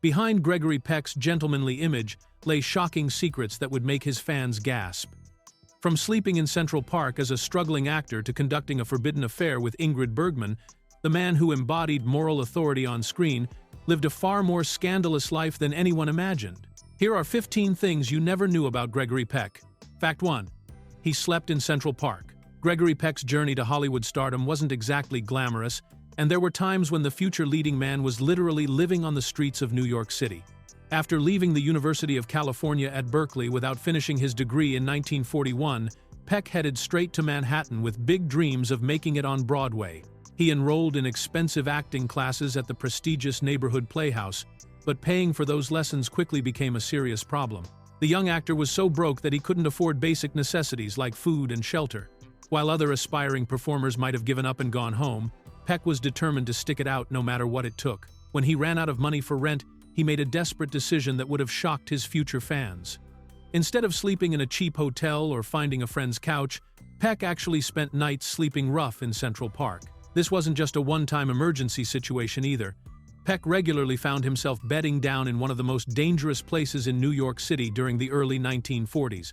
Behind Gregory Peck's gentlemanly image lay shocking secrets that would make his fans gasp. From sleeping in Central Park as a struggling actor to conducting a forbidden affair with Ingrid Bergman, the man who embodied moral authority on screen lived a far more scandalous life than anyone imagined. Here are 15 things you never knew about Gregory Peck. Fact 1. He slept in Central Park. Gregory Peck's journey to Hollywood stardom wasn't exactly glamorous, and there were times when the future leading man was literally living on the streets of New York City. After leaving the University of California at Berkeley without finishing his degree in 1941, Peck headed straight to Manhattan with big dreams of making it on Broadway. He enrolled in expensive acting classes at the prestigious neighborhood playhouse, but paying for those lessons quickly became a serious problem. The young actor was so broke that he couldn't afford basic necessities like food and shelter. While other aspiring performers might have given up and gone home, Peck was determined to stick it out no matter what it took. When he ran out of money for rent, he made a desperate decision that would have shocked his future fans. Instead of sleeping in a cheap hotel or finding a friend's couch, Peck actually spent nights sleeping rough in Central Park. This wasn't just a one-time emergency situation either. Peck regularly found himself bedding down in one of the most dangerous places in New York City during the early 1940s.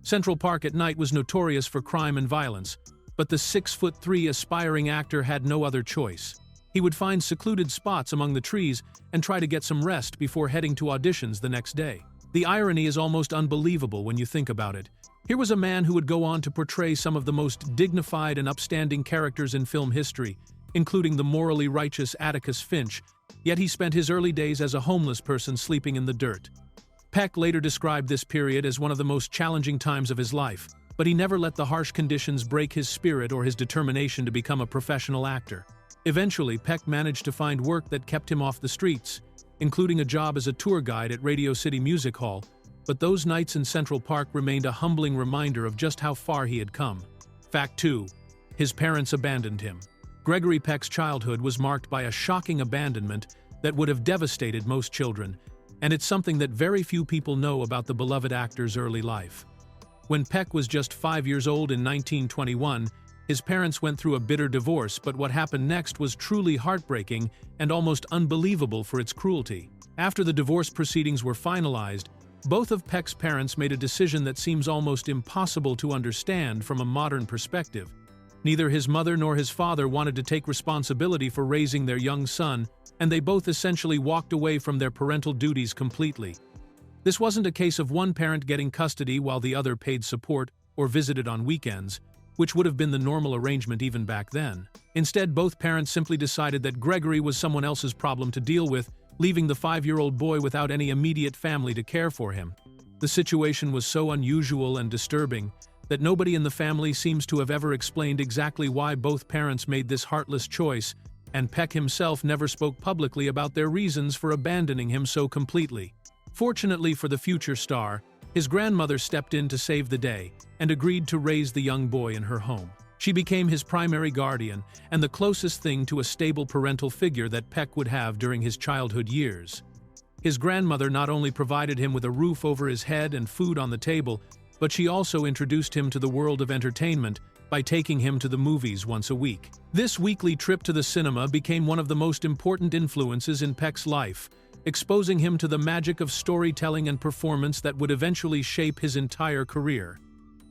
Central Park at night was notorious for crime and violence, but the 6'3" aspiring actor had no other choice. He would find secluded spots among the trees and try to get some rest before heading to auditions the next day. The irony is almost unbelievable when you think about it. Here was a man who would go on to portray some of the most dignified and upstanding characters in film history, including the morally righteous Atticus Finch, yet he spent his early days as a homeless person sleeping in the dirt. Peck later described this period as one of the most challenging times of his life, but he never let the harsh conditions break his spirit or his determination to become a professional actor. Eventually, Peck managed to find work that kept him off the streets, including a job as a tour guide at Radio City Music Hall, but those nights in Central Park remained a humbling reminder of just how far he had come. Fact 2. His parents abandoned him. Gregory Peck's childhood was marked by a shocking abandonment that would have devastated most children, and it's something that very few people know about the beloved actor's early life. When Peck was just 5 years old in 1921, his parents went through a bitter divorce, but what happened next was truly heartbreaking and almost unbelievable for its cruelty. After the divorce proceedings were finalized, both of Peck's parents made a decision that seems almost impossible to understand from a modern perspective. Neither his mother nor his father wanted to take responsibility for raising their young son, and they both essentially walked away from their parental duties completely. This wasn't a case of one parent getting custody while the other paid support or visited on weekends, which would have been the normal arrangement even back then. Instead, both parents simply decided that Gregory was someone else's problem to deal with, leaving the 5-year-old boy without any immediate family to care for him. The situation was so unusual and disturbing that nobody in the family seems to have ever explained exactly why both parents made this heartless choice, and Peck himself never spoke publicly about their reasons for abandoning him so completely. Fortunately for the future star, his grandmother stepped in to save the day and agreed to raise the young boy in her home. She became his primary guardian and the closest thing to a stable parental figure that Peck would have during his childhood years. His grandmother not only provided him with a roof over his head and food on the table, but she also introduced him to the world of entertainment by taking him to the movies once a week. This weekly trip to the cinema became one of the most important influences in Peck's life, exposing him to the magic of storytelling and performance that would eventually shape his entire career.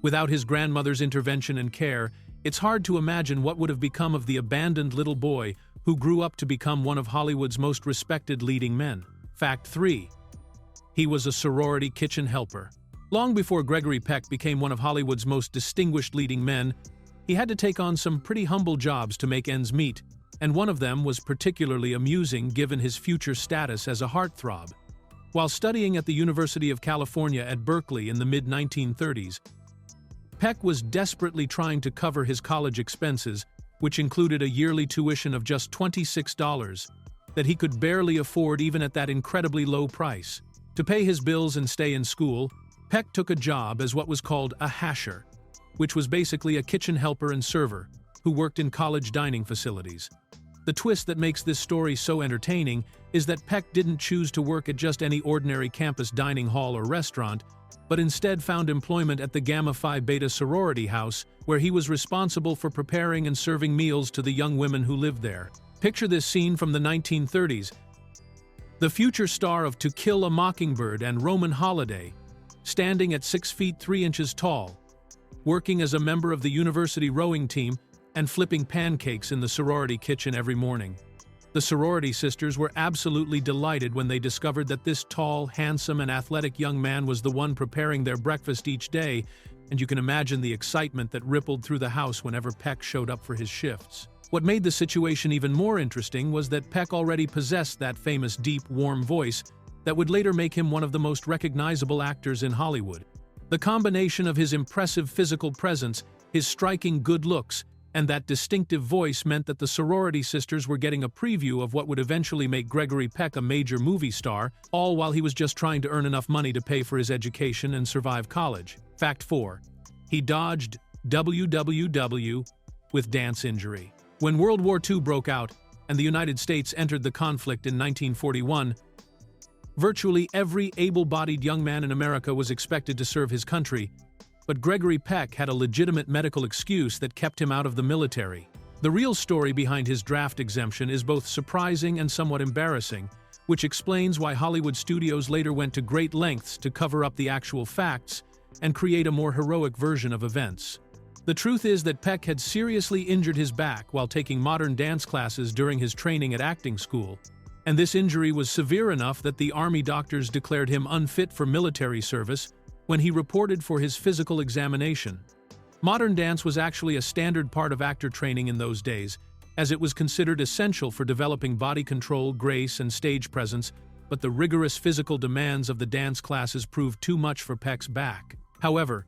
Without his grandmother's intervention and care, it's hard to imagine what would have become of the abandoned little boy who grew up to become one of Hollywood's most respected leading men. Fact 3. He was a sorority kitchen helper. Long before Gregory Peck became one of Hollywood's most distinguished leading men, he had to take on some pretty humble jobs to make ends meet, and one of them was particularly amusing given his future status as a heartthrob. While studying at the University of California at Berkeley in the mid-1930s, Peck was desperately trying to cover his college expenses, which included a yearly tuition of just $26 that he could barely afford even at that incredibly low price. To pay his bills and stay in school, Peck took a job as what was called a hasher, which was basically a kitchen helper and server who worked in college dining facilities. The twist that makes this story so entertaining is that Peck didn't choose to work at just any ordinary campus dining hall or restaurant, but instead found employment at the Gamma Phi Beta sorority house, where he was responsible for preparing and serving meals to the young women who lived there. Picture this scene from the 1930s. The future star of To Kill a Mockingbird and Roman Holiday, standing at 6 feet 3 inches tall, working as a member of the university rowing team and flipping pancakes in the sorority kitchen every morning. The sorority sisters were absolutely delighted when they discovered that this tall, handsome, and athletic young man was the one preparing their breakfast each day, and you can imagine the excitement that rippled through the house whenever Peck showed up for his shifts. What made the situation even more interesting was that Peck already possessed that famous deep, warm voice that would later make him one of the most recognizable actors in Hollywood. The combination of his impressive physical presence, his striking good looks, and that distinctive voice meant that the sorority sisters were getting a preview of what would eventually make Gregory Peck a major movie star, all while he was just trying to earn enough money to pay for his education and survive college. Fact 4. He dodged WWW with dance injury. When World War II broke out and the United States entered the conflict in 1941, virtually every able-bodied young man in America was expected to serve his country, but Gregory Peck had a legitimate medical excuse that kept him out of the military. The real story behind his draft exemption is both surprising and somewhat embarrassing, which explains why Hollywood studios later went to great lengths to cover up the actual facts and create a more heroic version of events. The truth is that Peck had seriously injured his back while taking modern dance classes during his training at acting school, and this injury was severe enough that the Army doctors declared him unfit for military service when he reported for his physical examination. Modern dance was actually a standard part of actor training in those days, as it was considered essential for developing body control, grace, and stage presence, but the rigorous physical demands of the dance classes proved too much for Peck's back. However,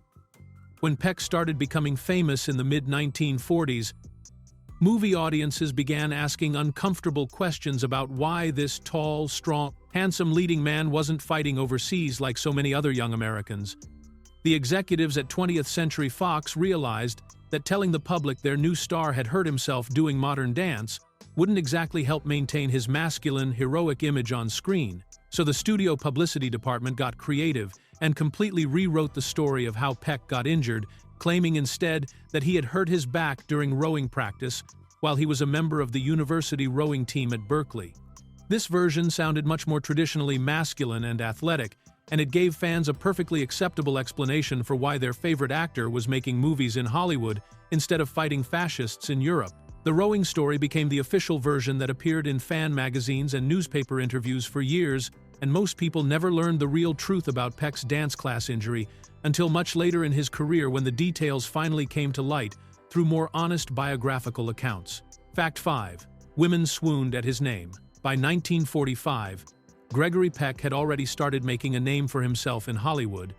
when Peck started becoming famous in the mid-1940s, movie audiences began asking uncomfortable questions about why this tall, strong, handsome leading man wasn't fighting overseas like so many other young Americans. The executives at 20th Century Fox realized that telling the public their new star had hurt himself doing modern dance wouldn't exactly help maintain his masculine, heroic image on screen. So the studio publicity department got creative and completely rewrote the story of how Peck got injured, claiming instead that he had hurt his back during rowing practice while he was a member of the university rowing team at Berkeley. This version sounded much more traditionally masculine and athletic, and it gave fans a perfectly acceptable explanation for why their favorite actor was making movies in Hollywood instead of fighting fascists in Europe. The rowing story became the official version that appeared in fan magazines and newspaper interviews for years, and most people never learned the real truth about Peck's dance class injury until much later in his career when the details finally came to light through more honest biographical accounts. Fact 5. Women swooned at his name. By 1945, Gregory Peck had already started making a name for himself in Hollywood,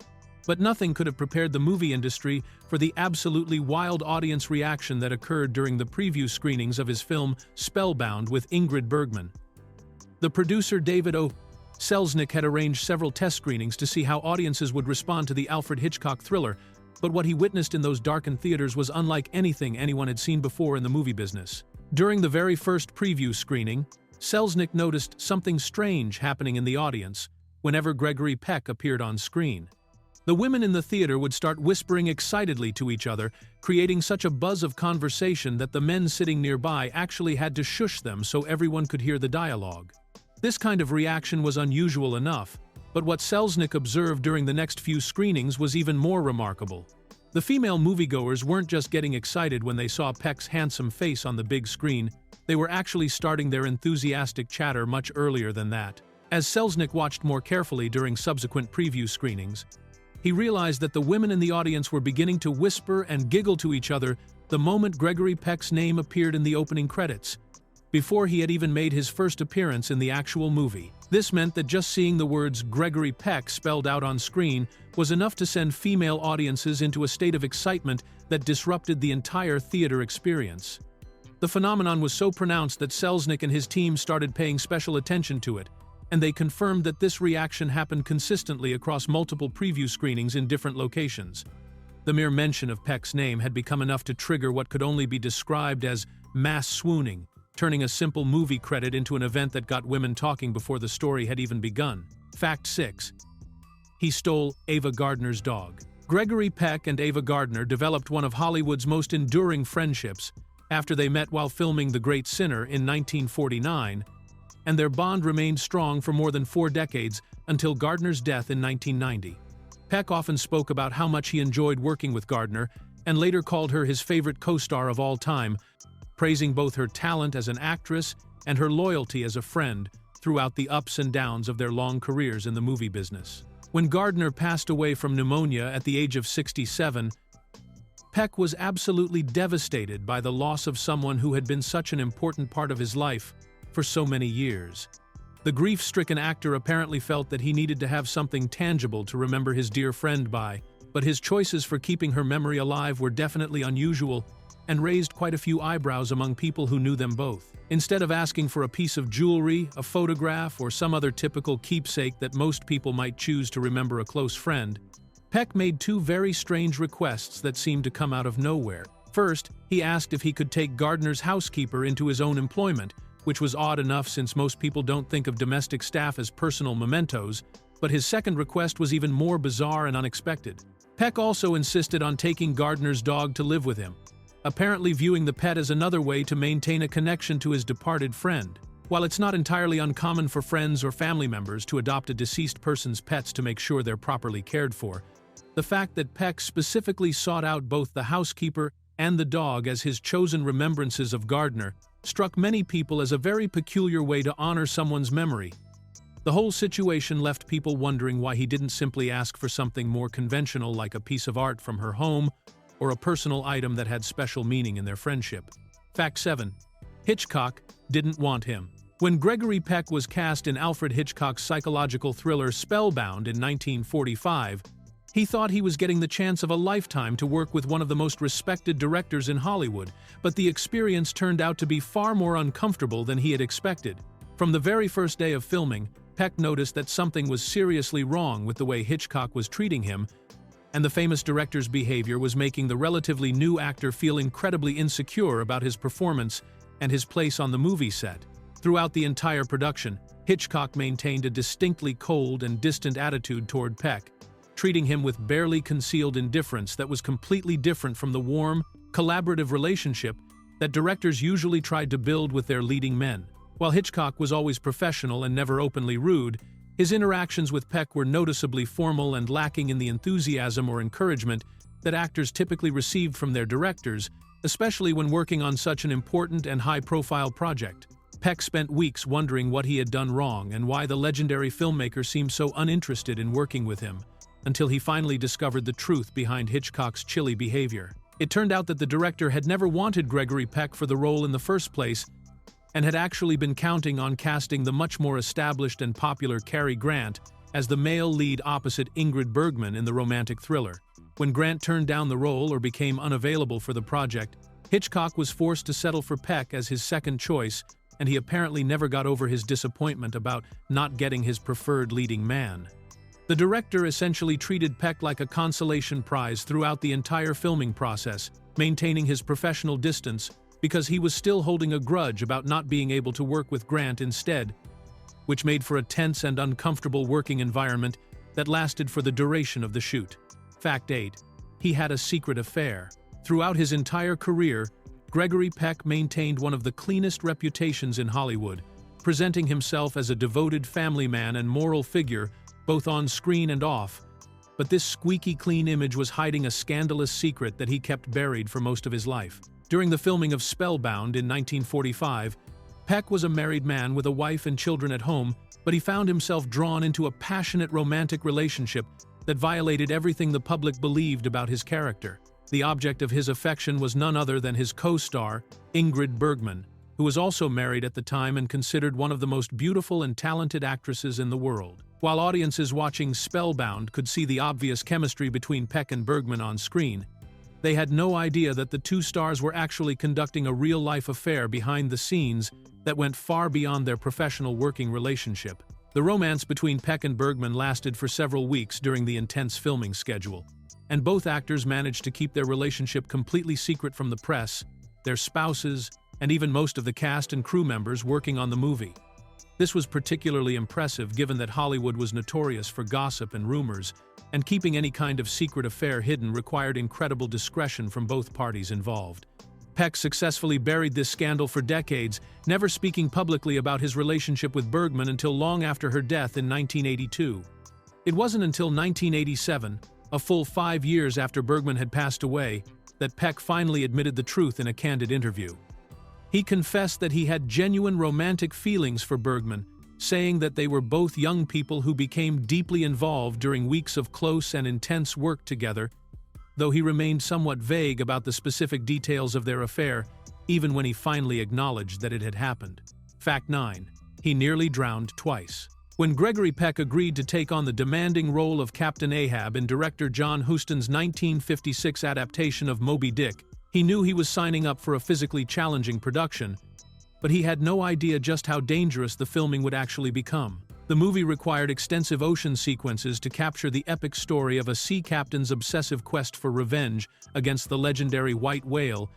but nothing could have prepared the movie industry for the absolutely wild audience reaction that occurred during the preview screenings of his film Spellbound with Ingrid Bergman. The producer David O. Selznick had arranged several test screenings to see how audiences would respond to the Alfred Hitchcock thriller, but what he witnessed in those darkened theaters was unlike anything anyone had seen before in the movie business. During the very first preview screening, Selznick noticed something strange happening in the audience whenever Gregory Peck appeared on screen. The women in the theater would start whispering excitedly to each other, creating such a buzz of conversation that the men sitting nearby actually had to shush them so everyone could hear the dialogue. This kind of reaction was unusual enough, but what Selznick observed during the next few screenings was even more remarkable. The female moviegoers weren't just getting excited when they saw Peck's handsome face on the big screen, they were actually starting their enthusiastic chatter much earlier than that. As Selznick watched more carefully during subsequent preview screenings, he realized that the women in the audience were beginning to whisper and giggle to each other the moment Gregory Peck's name appeared in the opening credits, before he had even made his first appearance in the actual movie. This meant that just seeing the words Gregory Peck spelled out on screen was enough to send female audiences into a state of excitement that disrupted the entire theater experience. The phenomenon was so pronounced that Selznick and his team started paying special attention to it, and they confirmed that this reaction happened consistently across multiple preview screenings in different locations. The mere mention of Peck's name had become enough to trigger what could only be described as mass swooning, turning a simple movie credit into an event that got women talking before the story had even begun. Fact 6. He stole Ava Gardner's dog. Gregory Peck and Ava Gardner developed one of Hollywood's most enduring friendships after they met while filming The Great Sinner in 1949, and their bond remained strong for more than 4 decades until Gardner's death in 1990. Peck often spoke about how much he enjoyed working with Gardner and later called her his favorite co-star of all time, praising both her talent as an actress and her loyalty as a friend throughout the ups and downs of their long careers in the movie business. When Gardner passed away from pneumonia at the age of 67, Peck was absolutely devastated by the loss of someone who had been such an important part of his life for so many years. The grief-stricken actor apparently felt that he needed to have something tangible to remember his dear friend by, but his choices for keeping her memory alive were definitely unusual and raised quite a few eyebrows among people who knew them both. Instead of asking for a piece of jewelry, a photograph, or some other typical keepsake that most people might choose to remember a close friend, Peck made 2 very strange requests that seemed to come out of nowhere. First, he asked if he could take Gardner's housekeeper into his own employment, which was odd enough since most people don't think of domestic staff as personal mementos, but his second request was even more bizarre and unexpected. Peck also insisted on taking Gardner's dog to live with him, apparently viewing the pet as another way to maintain a connection to his departed friend. While it's not entirely uncommon for friends or family members to adopt a deceased person's pets to make sure they're properly cared for, the fact that Peck specifically sought out both the housekeeper and the dog as his chosen remembrances of Gardner struck many people as a very peculiar way to honor someone's memory. The whole situation left people wondering why he didn't simply ask for something more conventional like a piece of art from her home or a personal item that had special meaning in their friendship. Fact 7. Hitchcock didn't want him. When Gregory Peck was cast in Alfred Hitchcock's psychological thriller Spellbound in 1945, he thought he was getting the chance of a lifetime to work with one of the most respected directors in Hollywood, but the experience turned out to be far more uncomfortable than he had expected. From the very first day of filming, Peck noticed that something was seriously wrong with the way Hitchcock was treating him, and the famous director's behavior was making the relatively new actor feel incredibly insecure about his performance and his place on the movie set. Throughout the entire production, Hitchcock maintained a distinctly cold and distant attitude toward Peck, treating him with barely concealed indifference that was completely different from the warm, collaborative relationship that directors usually tried to build with their leading men. While Hitchcock was always professional and never openly rude, his interactions with Peck were noticeably formal and lacking in the enthusiasm or encouragement that actors typically received from their directors, especially when working on such an important and high-profile project. Peck spent weeks wondering what he had done wrong and why the legendary filmmaker seemed so uninterested in working with him, until he finally discovered the truth behind Hitchcock's chilly behavior. It turned out that the director had never wanted Gregory Peck for the role in the first place and had actually been counting on casting the much more established and popular Cary Grant as the male lead opposite Ingrid Bergman in the romantic thriller. When Grant turned down the role or became unavailable for the project, Hitchcock was forced to settle for Peck as his second choice, and he apparently never got over his disappointment about not getting his preferred leading man. The director essentially treated Peck like a consolation prize throughout the entire filming process, maintaining his professional distance because he was still holding a grudge about not being able to work with Grant instead, which made for a tense and uncomfortable working environment that lasted for the duration of the shoot. Fact 8. He had a secret affair. Throughout his entire career, Gregory Peck maintained one of the cleanest reputations in Hollywood, presenting himself as a devoted family man and moral figure both on screen and off, but this squeaky clean image was hiding a scandalous secret that he kept buried for most of his life. During the filming of Spellbound in 1945, Peck was a married man with a wife and children at home, but he found himself drawn into a passionate romantic relationship that violated everything the public believed about his character. The object of his affection was none other than his co-star, Ingrid Bergman, who was also married at the time and considered one of the most beautiful and talented actresses in the world. While audiences watching Spellbound could see the obvious chemistry between Peck and Bergman on screen, they had no idea that the two stars were actually conducting a real-life affair behind the scenes that went far beyond their professional working relationship. The romance between Peck and Bergman lasted for several weeks during the intense filming schedule, and both actors managed to keep their relationship completely secret from the press, their spouses, and even most of the cast and crew members working on the movie. This was particularly impressive given that Hollywood was notorious for gossip and rumors, and keeping any kind of secret affair hidden required incredible discretion from both parties involved. Peck successfully buried this scandal for decades, never speaking publicly about his relationship with Bergman until long after her death in 1982. It wasn't until 1987, a full 5 years after Bergman had passed away, that Peck finally admitted the truth in a candid interview. He confessed that he had genuine romantic feelings for Bergman, saying that they were both young people who became deeply involved during weeks of close and intense work together, though he remained somewhat vague about the specific details of their affair, even when he finally acknowledged that it had happened. Fact 9. He nearly drowned twice. When Gregory Peck agreed to take on the demanding role of Captain Ahab in director John Huston's 1956 adaptation of Moby Dick, he knew he was signing up for a physically challenging production, but he had no idea just how dangerous the filming would actually become. The movie required extensive ocean sequences to capture the epic story of a sea captain's obsessive quest for revenge against the legendary white whale,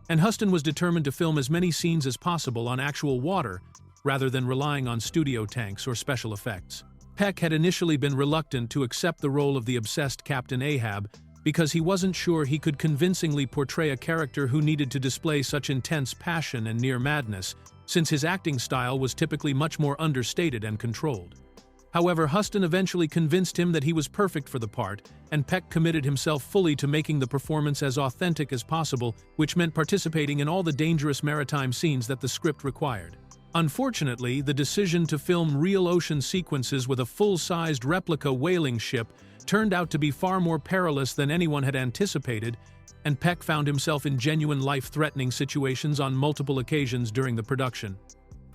and Huston was determined to film as many scenes as possible on actual water, rather than relying on studio tanks or special effects. Peck had initially been reluctant to accept the role of the obsessed Captain Ahab because he wasn't sure he could convincingly portray a character who needed to display such intense passion and near madness, since his acting style was typically much more understated and controlled. However, Huston eventually convinced him that he was perfect for the part, and Peck committed himself fully to making the performance as authentic as possible, which meant participating in all the dangerous maritime scenes that the script required. Unfortunately, the decision to film real ocean sequences with a full-sized replica whaling ship turned out to be far more perilous than anyone had anticipated, and Peck found himself in genuine life-threatening situations on multiple occasions during the production.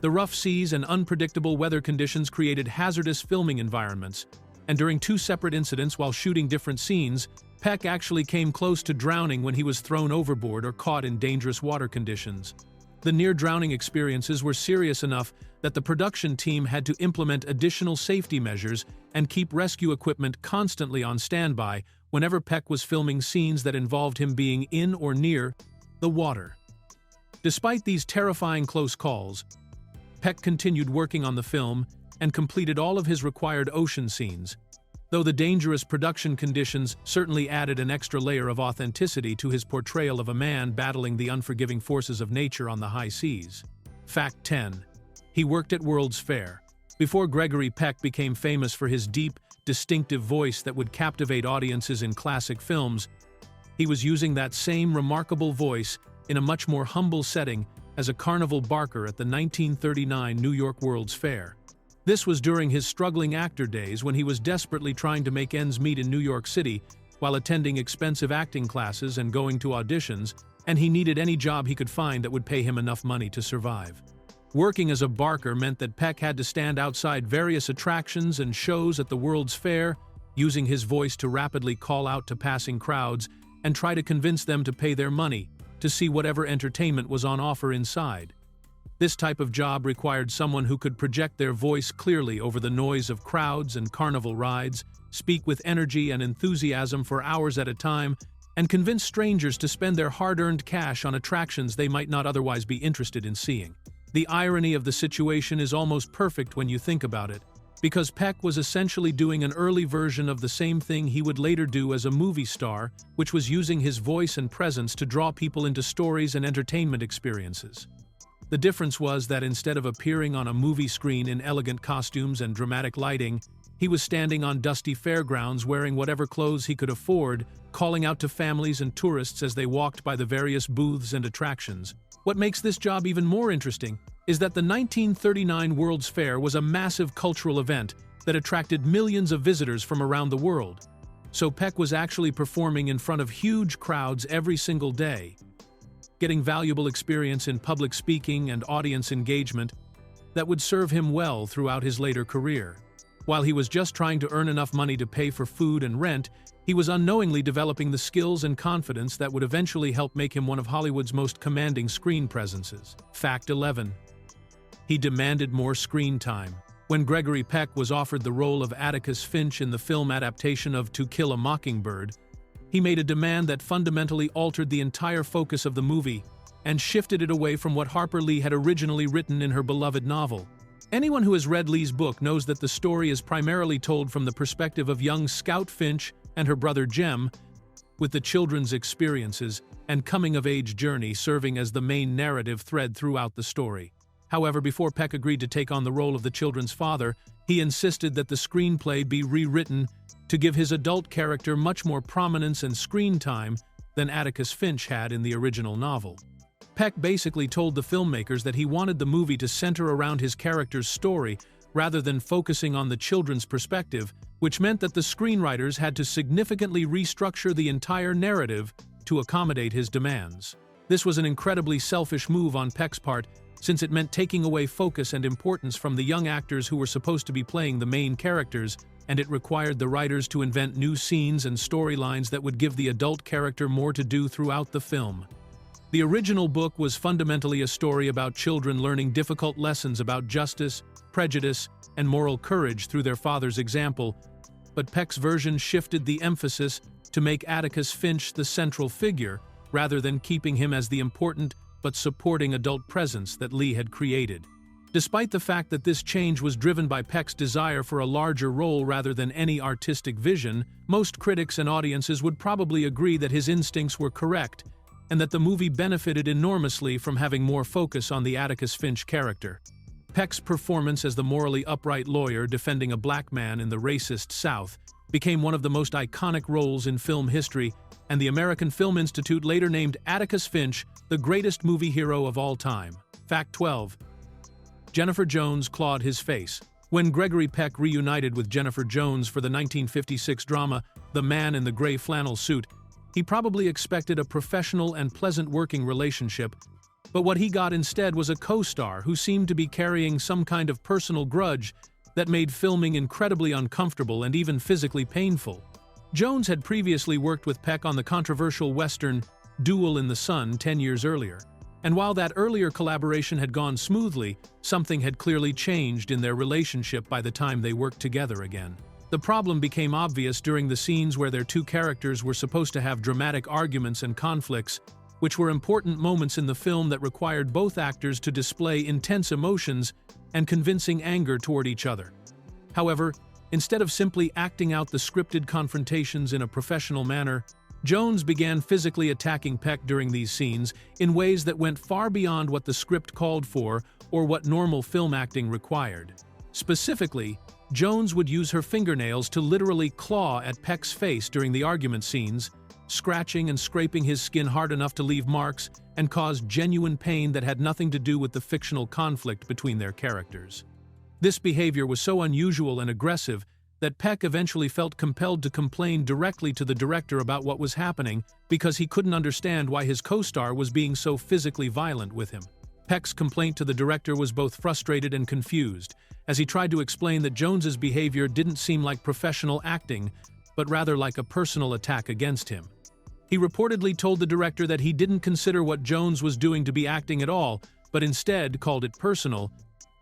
The rough seas and unpredictable weather conditions created hazardous filming environments, and during 2 separate incidents while shooting different scenes, Peck actually came close to drowning when he was thrown overboard or caught in dangerous water conditions. The near-drowning experiences were serious enough that the production team had to implement additional safety measures and keep rescue equipment constantly on standby whenever Peck was filming scenes that involved him being in or near the water. Despite these terrifying close calls, Peck continued working on the film and completed all of his required ocean scenes, though the dangerous production conditions certainly added an extra layer of authenticity to his portrayal of a man battling the unforgiving forces of nature on the high seas. Fact 10. He worked at World's Fair. Before Gregory Peck became famous for his deep, distinctive voice that would captivate audiences in classic films, he was using that same remarkable voice in a much more humble setting as a carnival barker at the 1939 New York World's Fair. This was during his struggling actor days when he was desperately trying to make ends meet in New York City while attending expensive acting classes and going to auditions, and he needed any job he could find that would pay him enough money to survive. Working as a barker meant that Peck had to stand outside various attractions and shows at the World's Fair, using his voice to rapidly call out to passing crowds and try to convince them to pay their money to see whatever entertainment was on offer inside. This type of job required someone who could project their voice clearly over the noise of crowds and carnival rides, speak with energy and enthusiasm for hours at a time, and convince strangers to spend their hard-earned cash on attractions they might not otherwise be interested in seeing. The irony of the situation is almost perfect when you think about it, because Peck was essentially doing an early version of the same thing he would later do as a movie star, which was using his voice and presence to draw people into stories and entertainment experiences. The difference was that instead of appearing on a movie screen in elegant costumes and dramatic lighting, he was standing on dusty fairgrounds wearing whatever clothes he could afford, calling out to families and tourists as they walked by the various booths and attractions. What makes this job even more interesting is that the 1939 World's Fair was a massive cultural event that attracted millions of visitors from around the world. So Peck was actually performing in front of huge crowds every single day, getting valuable experience in public speaking and audience engagement that would serve him well throughout his later career. While he was just trying to earn enough money to pay for food and rent, he was unknowingly developing the skills and confidence that would eventually help make him one of Hollywood's most commanding screen presences. Fact 11. He demanded more screen time. When Gregory Peck was offered the role of Atticus Finch in the film adaptation of To Kill a Mockingbird, he made a demand that fundamentally altered the entire focus of the movie and shifted it away from what Harper Lee had originally written in her beloved novel. Anyone who has read Lee's book knows that the story is primarily told from the perspective of young Scout Finch and her brother Jem, with the children's experiences and coming-of-age journey serving as the main narrative thread throughout the story. However, before Peck agreed to take on the role of the children's father, he insisted that the screenplay be rewritten to give his adult character much more prominence and screen time than Atticus Finch had in the original novel. Peck basically told the filmmakers that he wanted the movie to center around his character's story rather than focusing on the children's perspective, which meant that the screenwriters had to significantly restructure the entire narrative to accommodate his demands. This was an incredibly selfish move on Peck's part, since it meant taking away focus and importance from the young actors who were supposed to be playing the main characters, and it required the writers to invent new scenes and storylines that would give the adult character more to do throughout the film. The original book was fundamentally a story about children learning difficult lessons about justice, prejudice, and moral courage through their father's example, but Peck's version shifted the emphasis to make Atticus Finch the central figure, rather than keeping him as the important but supporting adult presence that Lee had created. Despite the fact that this change was driven by Peck's desire for a larger role rather than any artistic vision, most critics and audiences would probably agree that his instincts were correct, and that the movie benefited enormously from having more focus on the Atticus Finch character. Peck's performance as the morally upright lawyer defending a black man in the racist South became one of the most iconic roles in film history, and the American Film Institute later named Atticus Finch the greatest movie hero of all time. Fact 12. Jennifer Jones clawed his face. When Gregory Peck reunited with Jennifer Jones for the 1956 drama The Man in the Gray Flannel Suit, he probably expected a professional and pleasant working relationship, but what he got instead was a co-star who seemed to be carrying some kind of personal grudge that made filming incredibly uncomfortable and even physically painful. Jones had previously worked with Peck on the controversial Western Duel in the Sun 10 years earlier, and while that earlier collaboration had gone smoothly, something had clearly changed in their relationship by the time they worked together again. The problem became obvious during the scenes where their two characters were supposed to have dramatic arguments and conflicts, which were important moments in the film that required both actors to display intense emotions and convincing anger toward each other. However, instead of simply acting out the scripted confrontations in a professional manner, Jones began physically attacking Peck during these scenes in ways that went far beyond what the script called for or what normal film acting required. Specifically, Jones would use her fingernails to literally claw at Peck's face during the argument scenes, scratching and scraping his skin hard enough to leave marks and cause genuine pain that had nothing to do with the fictional conflict between their characters. This behavior was so unusual and aggressive that Peck eventually felt compelled to complain directly to the director about what was happening because he couldn't understand why his co-star was being so physically violent with him. Peck's complaint to the director was both frustrated and confused, as he tried to explain that Jones's behavior didn't seem like professional acting, but rather like a personal attack against him. He reportedly told the director that he didn't consider what Jones was doing to be acting at all, but instead called it personal,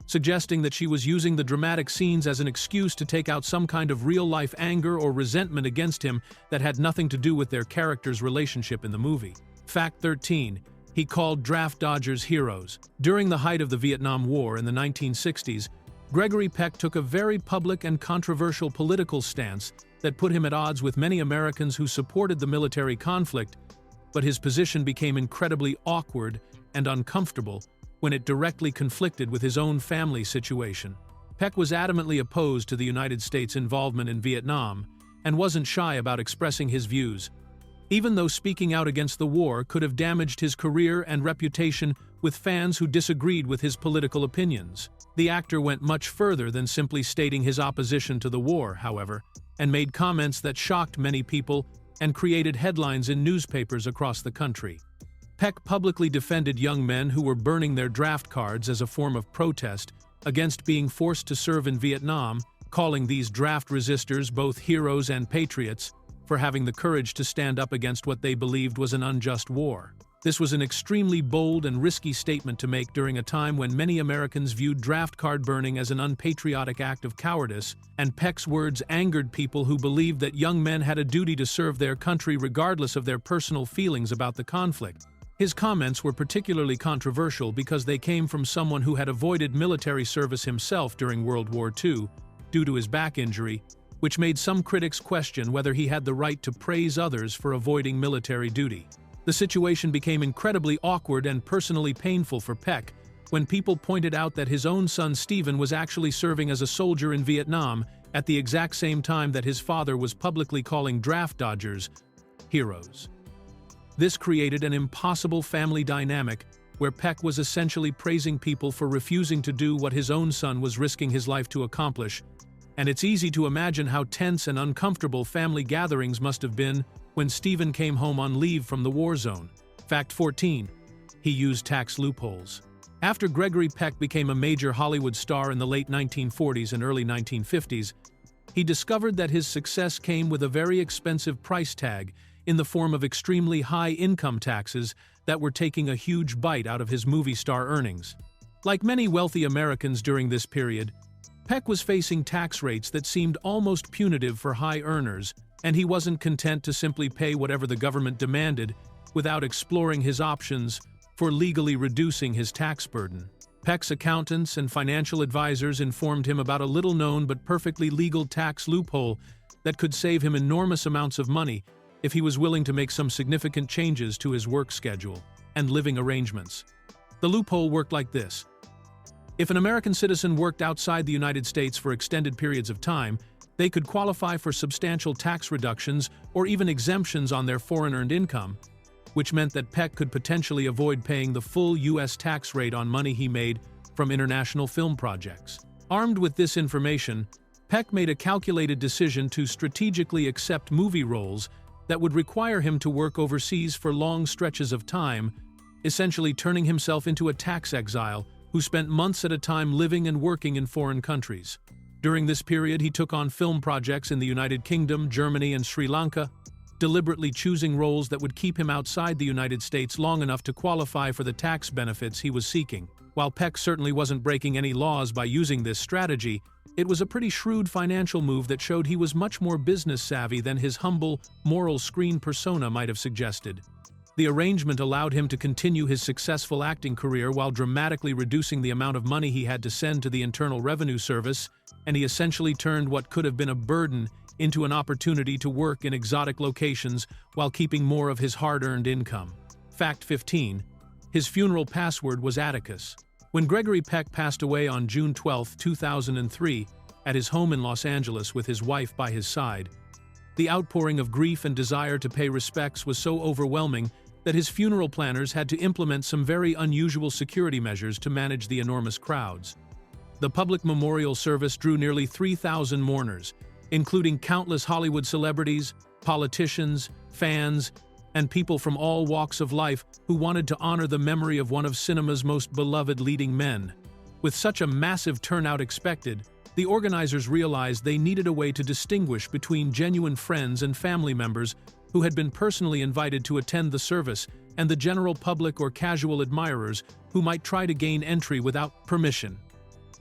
suggesting that she was using the dramatic scenes as an excuse to take out some kind of real-life anger or resentment against him that had nothing to do with their characters' relationship in the movie. Fact 13. He called draft dodgers heroes. During the height of the Vietnam War in the 1960s, Gregory Peck took a very public and controversial political stance that put him at odds with many Americans who supported the military conflict, but his position became incredibly awkward and uncomfortable when it directly conflicted with his own family situation. Peck was adamantly opposed to the United States' involvement in Vietnam and wasn't shy about expressing his views, even though speaking out against the war could have damaged his career and reputation with fans who disagreed with his political opinions. The actor went much further than simply stating his opposition to the war, however, and made comments that shocked many people and created headlines in newspapers across the country. Peck publicly defended young men who were burning their draft cards as a form of protest against being forced to serve in Vietnam, calling these draft resistors both heroes and patriots for having the courage to stand up against what they believed was an unjust war. This was an extremely bold and risky statement to make during a time when many Americans viewed draft card burning as an unpatriotic act of cowardice, and Peck's words angered people who believed that young men had a duty to serve their country regardless of their personal feelings about the conflict. His comments were particularly controversial because they came from someone who had avoided military service himself during World War II due to his back injury which made some critics question whether he had the right to praise others for avoiding military duty. The situation became incredibly awkward and personally painful for Peck when people pointed out that his own son Stephen was actually serving as a soldier in Vietnam at the exact same time that his father was publicly calling draft dodgers heroes. This created an impossible family dynamic where Peck was essentially praising people for refusing to do what his own son was risking his life to accomplish, and it's easy to imagine how tense and uncomfortable family gatherings must have been when Stephen came home on leave from the war zone. Fact 14. He used tax loopholes. After Gregory Peck became a major Hollywood star in the late 1940s and early 1950s, he discovered that his success came with a very expensive price tag in the form of extremely high income taxes that were taking a huge bite out of his movie star earnings. Like many wealthy Americans during this period, Peck was facing tax rates that seemed almost punitive for high earners, and he wasn't content to simply pay whatever the government demanded without exploring his options for legally reducing his tax burden. Peck's accountants and financial advisors informed him about a little-known but perfectly legal tax loophole that could save him enormous amounts of money if he was willing to make some significant changes to his work schedule and living arrangements. The loophole worked like this. If an American citizen worked outside the United States for extended periods of time, they could qualify for substantial tax reductions or even exemptions on their foreign-earned income, which meant that Peck could potentially avoid paying the full U.S. tax rate on money he made from international film projects. Armed with this information, Peck made a calculated decision to strategically accept movie roles that would require him to work overseas for long stretches of time, essentially turning himself into a tax exile who spent months at a time living and working in foreign countries. During this period, he took on film projects in the United Kingdom, Germany, and Sri Lanka, deliberately choosing roles that would keep him outside the United States long enough to qualify for the tax benefits he was seeking. While Peck certainly wasn't breaking any laws by using this strategy, it was a pretty shrewd financial move that showed he was much more business-savvy than his humble, moral screen persona might have suggested. The arrangement allowed him to continue his successful acting career while dramatically reducing the amount of money he had to send to the Internal Revenue Service, and he essentially turned what could have been a burden into an opportunity to work in exotic locations while keeping more of his hard-earned income. Fact 15. His funeral password was Atticus. When Gregory Peck passed away on June 12, 2003, at his home in Los Angeles with his wife by his side, the outpouring of grief and desire to pay respects was so overwhelming that his funeral planners had to implement some very unusual security measures to manage the enormous crowds. The public memorial service drew nearly 3,000 mourners, including countless Hollywood celebrities, politicians, fans, and people from all walks of life who wanted to honor the memory of one of cinema's most beloved leading men. With such a massive turnout expected, the organizers realized they needed a way to distinguish between genuine friends and family members who had been personally invited to attend the service and the general public or casual admirers who might try to gain entry without permission.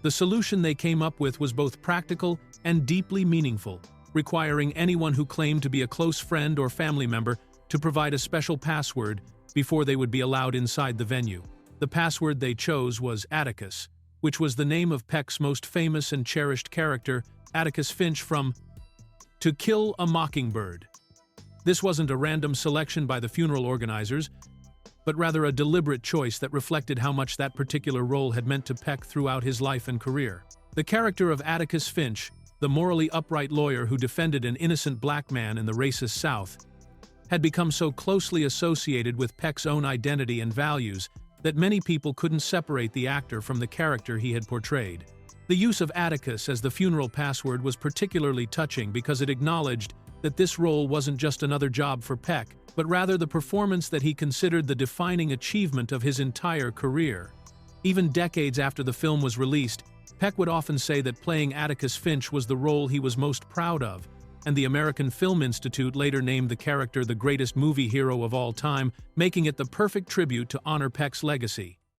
The solution they came up with was both practical and deeply meaningful, requiring anyone who claimed to be a close friend or family member to provide a special password before they would be allowed inside the venue. The password they chose was Atticus, which was the name of Peck's most famous and cherished character, Atticus Finch from To Kill a Mockingbird. This wasn't a random selection by the funeral organizers, but rather a deliberate choice that reflected how much that particular role had meant to Peck throughout his life and career. The character of Atticus Finch, the morally upright lawyer who defended an innocent black man in the racist South, had become so closely associated with Peck's own identity and values that many people couldn't separate the actor from the character he had portrayed. The use of Atticus as the funeral password was particularly touching because it acknowledged that this role wasn't just another job for Peck, but rather the performance that he considered the defining achievement of his entire career. Even decades after the film was released, Peck would often say that playing Atticus Finch was the role he was most proud of, and the American Film Institute later named the character the greatest movie hero of all time, making it the perfect tribute to honor Peck's legacy.